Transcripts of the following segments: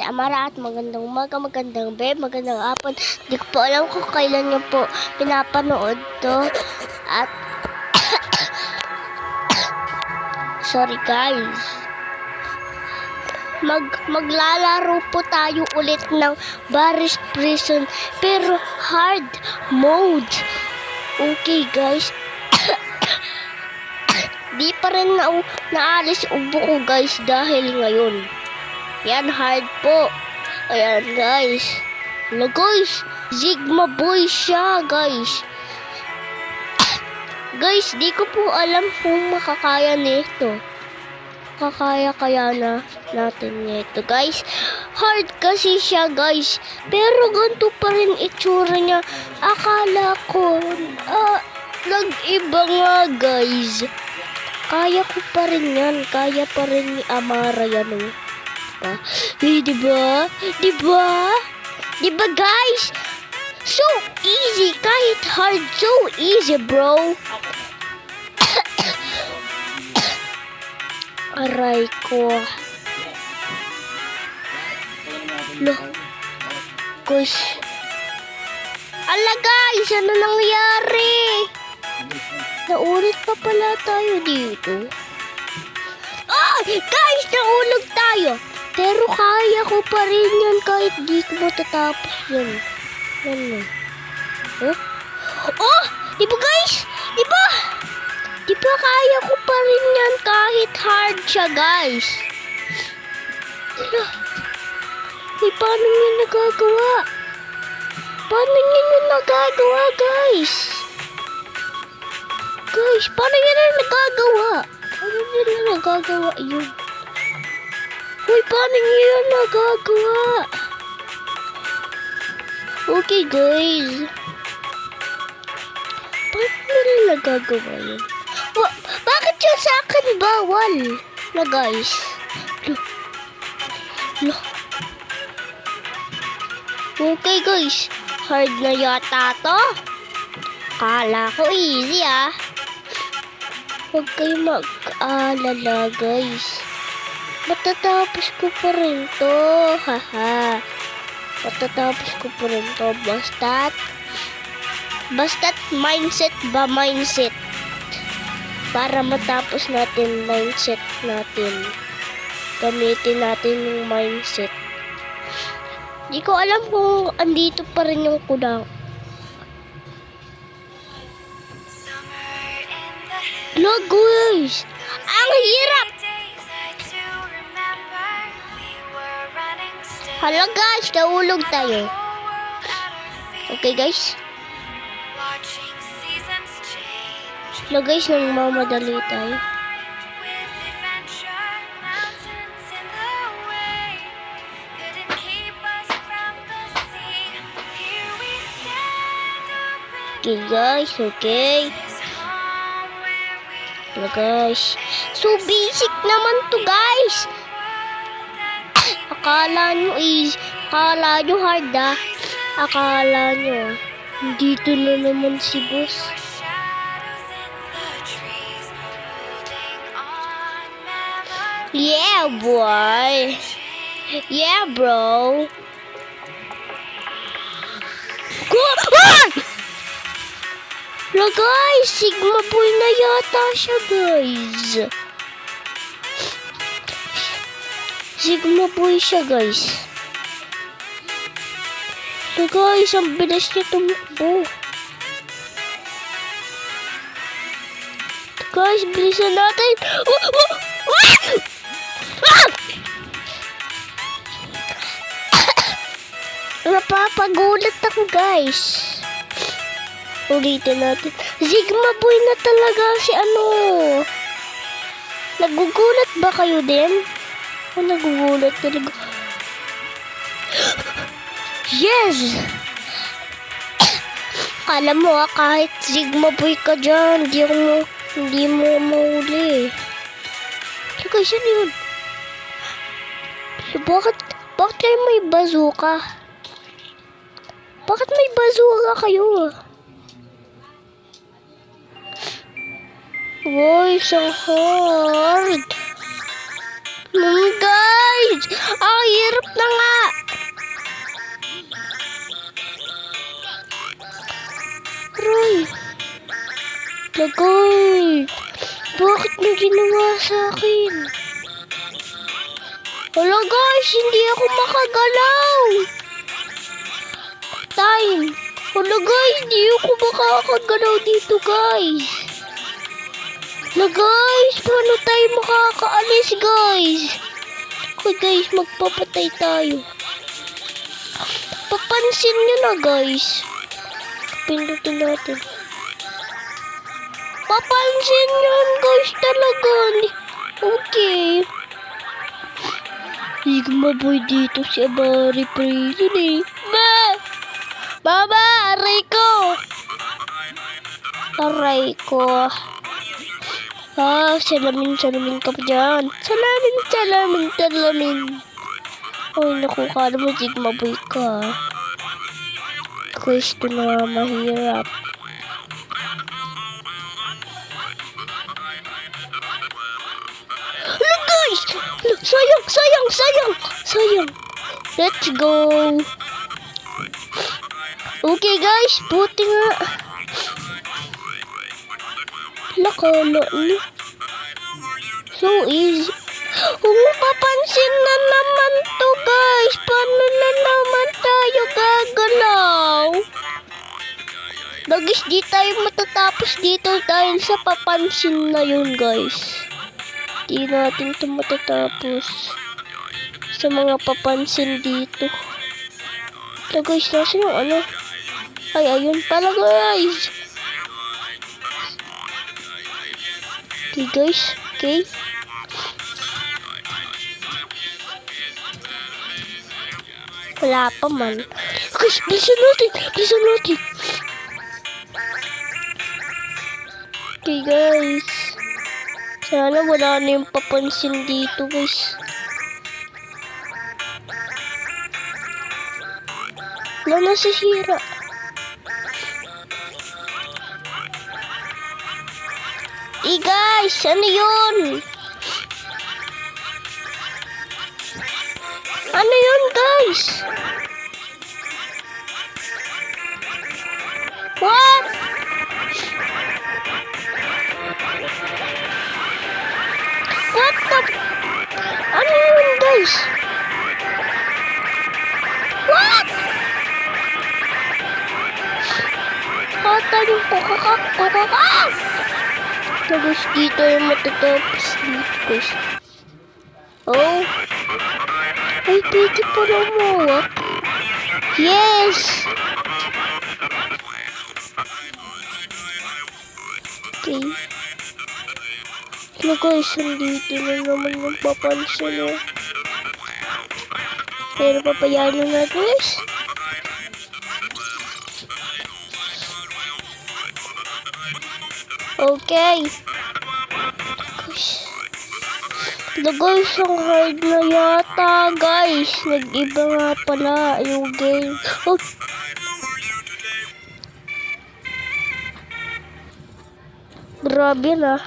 Ate Amara at magandang umaga, magandang magandang hapon. Hindi ko po alam kung kailan niyo po pinapanood to. At sorry guys. Maglalaro po tayo ulit ng Barry's Prison pero hard mode. Okay guys. Di pa rin naalis ubo ko guys dahil ngayon. Yan hard po. Ayan guys. Hello guys. Sigma boy siya guys. Guys, di ko po alam kung makakaya nito. Kaya na natin nito guys. Hard kasi siya guys. Pero ganito pa rin itsura niya. Akala ko nag-iba nga guys. Kaya ko pa rin yan. Kaya pa rin ni Amara yan. Diba? Diba guys? So easy. Kahit hard, so easy bro. Aray ko. Loh. Guys. Ala guys, ano nangyari? Naulit pa pala tayo dito. Guys, naulog tayo. Pero kaya ko pa rin yan kahit di ko matatapos yan. Diba guys? Diba kaya ko pa rin yan kahit hard siya guys. Paano nyo nagagawa? Paano nyo nagagawa guys? Guys, paano nyo nagagawa? Paano nyo nagagawa yun? Paano nyo nagagawa? Okay guys. Paano nyo nagagawa yun? Bakit yun sa akin bawal? Na guys. Okay guys. Hard na yata to. Kala ko easy Huwag kayo mag-alala guys. Matatapos ko pa rin to. Haha. Matatapos ko pa rin to. Basta't mindset ba mindset. Para matapos natin mindset natin. Gamitin natin yung mindset. Di ko alam kung andito pa rin yung kulang. Look guys! Ang hirap! Hala guys, naulog tayo. Okay guys? Hala guys, nagmamadali tayo. Okay guys, okay. Hala guys. So basic naman to guys. Akala nyo hard Akala nyo. Dito na naman si boss. Yeah boy. Yeah bro. Go! Hala guys, Sigma boy na yata siya guys. Sigma boy siya guys. Hala guys, ang bilis niya tumakbo. Guys, bilisan natin. Napapagulat ako guys. Ulitin natin. Sigma boy na talaga si Nagugulat ba kayo din? Nagugulat talaga. Yes! Kala mo kahit Sigma boy ka dyan, hindi mo mahuli. So guys, ano yun? So, bakit kayo may bazooka? Bakit may bazooka kayo? Boy, so hard. Guys, ang hirap na nga. Lagay! Bakit mo ginawa sa akin? Wala guys, hindi ako makagalaw. Time. Wala guys, hindi ako makakagalaw dito guys. Wala guys, paano tayo makakaalis guys? Okay guys, magpapatay tayo. Papansin nyo na guys. Pindutin natin. Papansin nyo guys talaga. Okay. Hindi ko maboy dito si Abari Prison eh. Baba! Aray ko! Aray ko. Salamin ka pa dyan. Salamin. Ay, naku, kala mo Sigma Boy ka. Guys, ito na mahirap. Hello guys! Sayang! Let's go! Okay guys, buti nga. Nakala niyo. So easy. Papansin na naman to guys. Paano na naman tayo gagalaw? Lagis di tayo matatapos dito dahil sa papansin na yun guys. Di natin ito matatapos sa mga papansin dito. So guys, nasa yung ano? Ay, ayun pala guys. Okay guys, okay. Wala pa man. Guys, bilisan natin. Okay guys. Sana wala na yung papansin dito guys. Wala na sisira. Guys, ano yun? Ano yun guys? What? What the? Ano yun guys? What? Yung pakakak. Tapos dito yung matatapos dito guys. Oh. Ay, pwede pa lumawak. Yes! Okay. Hello guys, dito na naman yung papansin eh. Pero papayaan na natin guys. Okay. Guys, ang hard na yata, guys. Nag-iba nga pala yung game. Oh. Grabe na.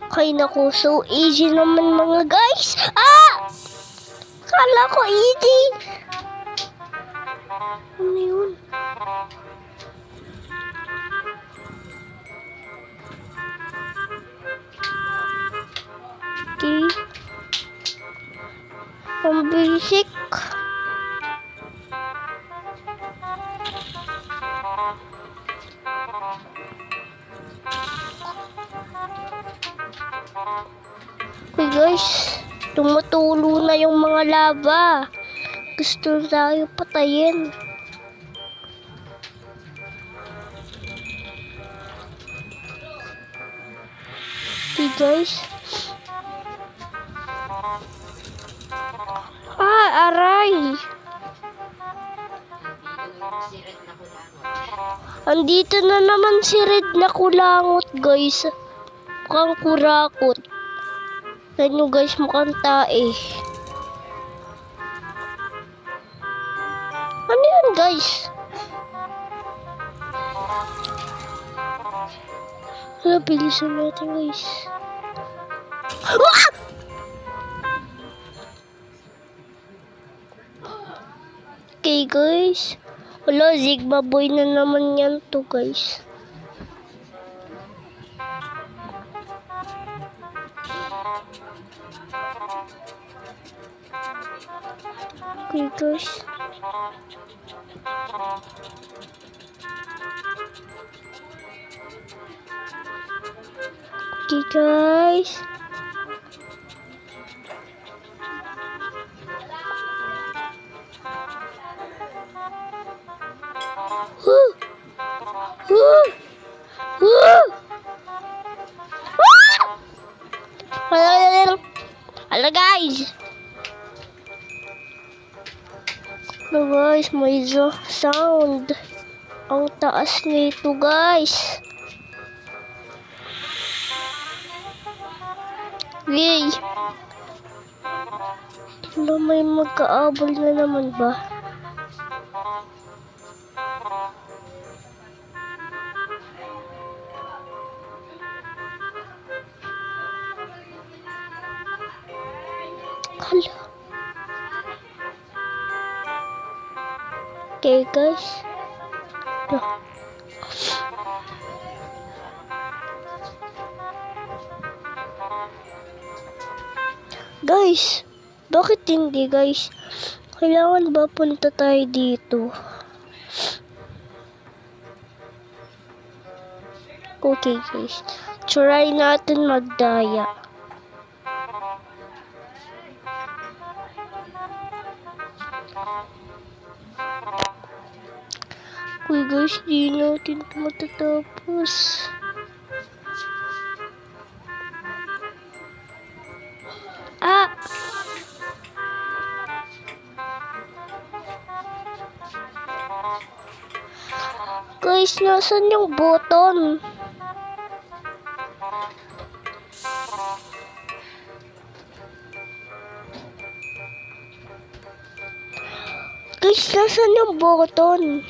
Kay naku, so easy naman mga guys. Kala ko easy. Ano yun? Okay. Ang basic. Okay guys, tumutulo na yung mga lava. Gusto tayo patayin. Okay guys. Aray! Andito na naman si Red na kulangot, guys. Mukhang kurakot. Yan yung guys, mukhang tae. Ano yun, guys? Bilisan natin, guys. Okay guys, Wala, Sigma boy na naman yan to, guys. Okay, guys. Okay, guys. Woo! Woo! Woo! Hello, guys. Hello, guys. May sound. Ang taas nito, guys. Yay! Hello, may magkaabol na naman ba? Hala. Okay, guys. Guys, bakit hindi, guys? Kailangan ba punta tayo dito? Okay, guys. Try natin magdaya. Okay, guys, di natin ito matatapos. Ah! Guys, nasan yung button? Guys, nasan yung button?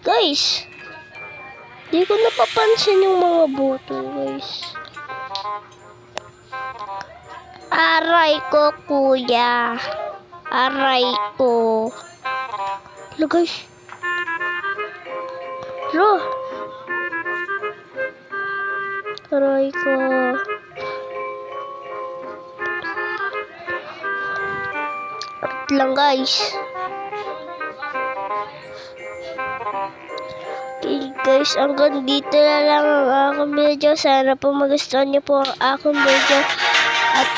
Guys, di ko napapansin yung mga button, guys. Aray ko, kuya. Aray ko. Hello, guys. Hello. Aray ko. At lang, guys. Okay, guys, hanggang dito na lang ang aking video. Sana po magustuhan niyo po ang aking video. At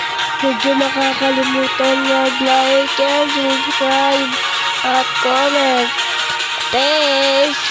medyo makakalimutan mag-like and subscribe at comment. Thanks!